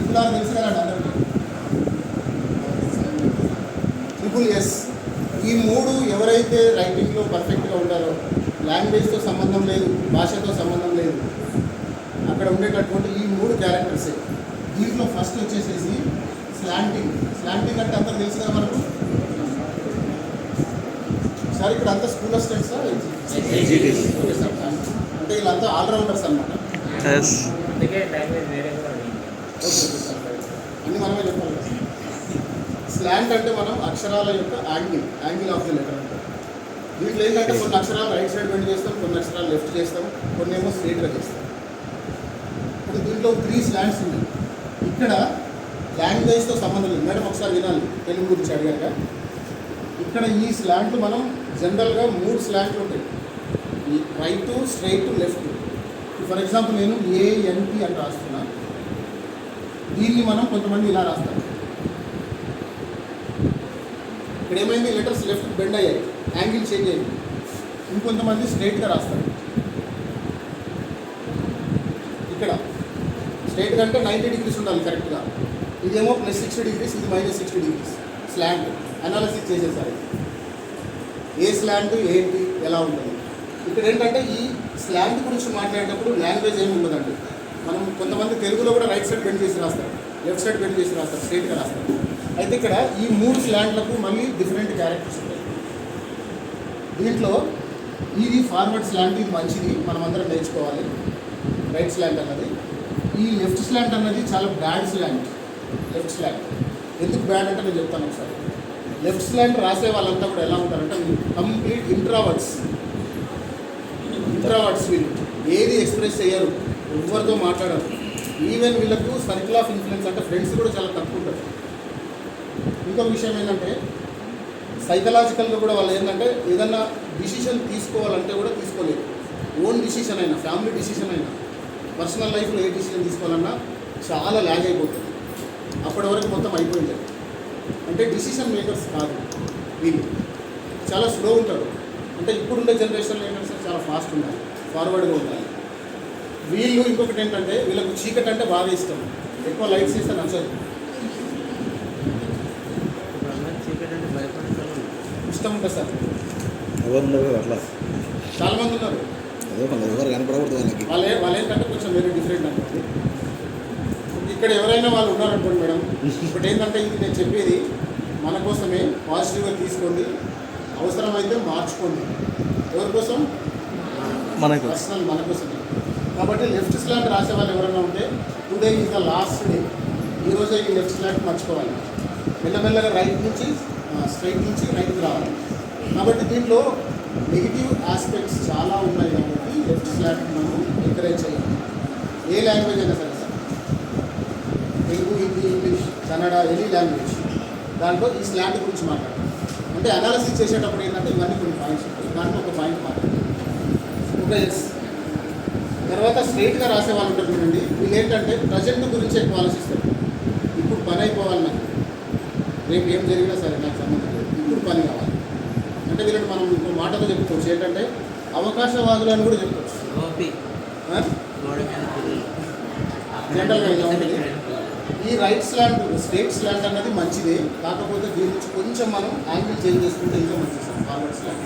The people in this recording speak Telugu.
ట్రిపుల్ ఆర్ తెలుసు కదండి అందరికీ. Triple S. ఈ మూడు ఎవరైతే రైటింగ్లో పర్ఫెక్ట్గా ఉంటారో, లాంగ్వేజ్తో సంబంధం లేదు, భాషతో సంబంధం లేదు, అక్కడ ఉండేటటువంటి ఈ మూడు క్యారెక్టర్సే. దీంట్లో ఫస్ట్ వచ్చేసేసి స్లాంటింగ్. స్లాంటింగ్ అంటే అంతా తెలుసు కదా మనకు. సార్ ఇక్కడ అంతా school students sir, okay sir. అంటే వీళ్ళంతా ఆల్రౌండర్స్ అనమాట. ఓకే సార్, అన్నీ మనమే చెప్పాలి కదా. స్లాంట్ అంటే మనం అక్షరాల యొక్క యాంగిల్ ఆఫ్ ది లెటర్ అంటే. దీంట్లో ఏంటంటే కొన్ని అక్షరాలు రైట్ సైడ్ బెండ్ చేస్తాం, కొన్ని అక్షరాలు లెఫ్ట్ చేస్తాం, కొన్ని ఏమో స్ట్రైట్గా చేస్తాం. ఇప్పుడు దీంట్లో 3 స్లాంట్స్ ఉన్నాయి. ఇక్కడ లాంగ్వేజ్తో సంబంధం లేదు. మేడం ఒకసారి వినాలి, తెలుగు గురించి అడిగాక. ఇక్కడ ఈ స్లాంట్లు మనం జనరల్గా 3 స్లాంట్లు ఉంటాయి. ఈ right, straight, left. For example నేను ANP అని రాస్తున్నా. దీన్ని మనం కొంతమంది ఇలా రాస్తాం. ఇక్కడ ఏమైంది, లెటర్స్ లెఫ్ట్ బెండ్ అయ్యాయి, యాంగిల్ చేంజ్ అయ్యింది. ఇంకొంతమంది స్ట్రైట్గా రాస్తారు. ఇక్కడ స్ట్రైట్గా అంటే 90 డిగ్రీస్ ఉండాలి కరెక్ట్గా. ఇదేమో +60 డిగ్రీస్, ఇది -60 డిగ్రీస్. స్లాంట్ అనాలిసిస్ చేసేసారు. ఏ స్లాంట్ ఏంటి, ఎలా ఉంటుంది. ఇక్కడ ఏంటంటే ఈ స్లాంట్ గురించి మాట్లాడేటప్పుడు లాంగ్వేజ్ ఏమి ఉండదండి. మనం కొంతమంది తెలుగులో కూడా రైట్ సైడ్ బెండ్ చేసి రాస్తారు, లెఫ్ట్ సైడ్ బెండ్ చేసి రాస్తారు, స్ట్రైట్గా రాస్తారు. అయితే ఇక్కడ ఈ 3 స్లాంట్లకు మళ్ళీ డిఫరెంట్ క్యారెక్టర్స్ ఉంటాయి. దీంట్లో ఇది ఫార్వర్డ్ స్లాంట్, ఇది మంచిది, మనం అందరం నేర్చుకోవాలి. రైట్ స్లాంట్ అన్నది. ఈ లెఫ్ట్ స్లాంట్ అన్నది చాలా బ్యాడ్ స్లాంట్. లెఫ్ట్ స్లాంట్ ఎందుకు బ్యాడ్ అంటే నేను చెప్తాను ఒకసారి. లెఫ్ట్ స్లాంట్ రాసే వాళ్ళంతా కూడా ఎలా ఉంటారంటే కంప్లీట్ ఇంట్రావర్డ్స్. వీళ్ళు ఏది ఎక్స్ప్రెస్ చేయరు, ఎవరితో మాట్లాడరు. ఈవెన్ వీళ్ళకు సర్కిల్ ఆఫ్ ఇన్ఫ్లుయెన్స్ అంటే ఫ్రెండ్స్ కూడా చాలా తక్కువ ఉంటారు. ఇంకొక విషయం ఏంటంటే సైకలాజికల్గా కూడా వాళ్ళు ఏంటంటే ఏదన్నా డిసిషన్ తీసుకోవాలంటే కూడా తీసుకోలేరు. ఓన్ డిసిషన్ అయినా, ఫ్యామిలీ డిసిషన్ అయినా, పర్సనల్ లైఫ్లో ఏ డిసిషన్ తీసుకోవాలన్నా చాలా ల్యాగ్ అయిపోతుంది. అప్పటి వరకు మొత్తం అయిపోయింది. అంటే డిసిషన్ మేకర్స్ కాదు వీళ్ళు, చాలా స్లో ఉంటారు. అంటే ఇప్పుడుండే జనరేషన్లో ఏంటంటే చాలా ఫాస్ట్ ఉండాలి, ఫార్వర్డ్గా ఉండాలి. వీళ్ళు ఇంకొకటి ఏంటంటే వీళ్ళకు చీకటి అంటే బాగా ఇష్టం, ఎక్కువ లైట్స్ ఇస్తే నచ్చదు. ఇష్టం ఉంటుంది సార్. అట్లా చాలామంది ఉన్నారు. వాళ్ళు ఏంటంటే కొంచెం వేరే డిఫరెంట్ అనుకోండి. ఇక్కడ ఎవరైనా వాళ్ళు ఉన్నారనుకోండి మేడం. ఇప్పుడు ఏంటంటే ఇది నేను చెప్పేది మన కోసమే, పాజిటివ్గా తీసుకోండి, అవసరమైతే మార్చుకోండి. ఎవరి కోసం? పర్సనల్ మన కోసమే. కాబట్టి లెఫ్ట్ స్లాంట్ రాసే వాళ్ళు ఎవరైనా ఉంటే today is the last day. ఈరోజే ఈ లెఫ్ట్ స్లాంట్ మర్చిపోవాలి. మెల్లమెల్లగా రైట్ నుంచి స్ట్రైట్ నుంచి రైట్కి రావాలి. కాబట్టి దీంట్లో నెగిటివ్ ఆస్పెక్ట్స్ చాలా ఉన్నాయి. కాబట్టి లెఫ్ట్ స్లాంట్ మనం ఎంకరేజ్ చేయాలి. ఏ లాంగ్వేజ్ అయినా సరే sir, Telugu, Hindi, English, Kannada, any language, దాంట్లో ఈ స్లాంట్ గురించి మాట్లాడాలి. అంటే అనాలిసిస్ చేసేటప్పుడు ఏంటంటే ఇవన్నీ కొన్ని పాయింట్స్ ఉంటాయి. దాంట్లో ఒక పాయింట్ మాట్లాడాలి. ఒక ఎస్. తర్వాత స్ట్రైట్గా రాసే వాళ్ళు ఉంటారు చూడండి. వీళ్ళు ఏంటంటే ప్రజెంట్ గురించి ఎక్కువ ఆలోచిస్తారు. ఇప్పుడు పని అయిపోవాలి, నాకు రేపు ఏం జరిగినా సరే నాకు సంబంధం లేదు, ఇప్పుడు పని కావాలి. అంటే వీళ్ళని మనం ఇంకో మాటతో చెప్పుకోవచ్చు, ఏంటంటే అవకాశవాదులు అని కూడా చెప్పుకోవచ్చు. జనరల్గా ఇలా ఉంటుంది. ఈ రైట్ స్లాంట్, స్ట్రైట్ స్లాంట్ అన్నది మంచిదే, కాకపోతే దీని నుంచి కొంచెం మనం యాంగిల్ చేంజ్ చేసుకుంటే ఇంకా మంచిది సార్. Forward slant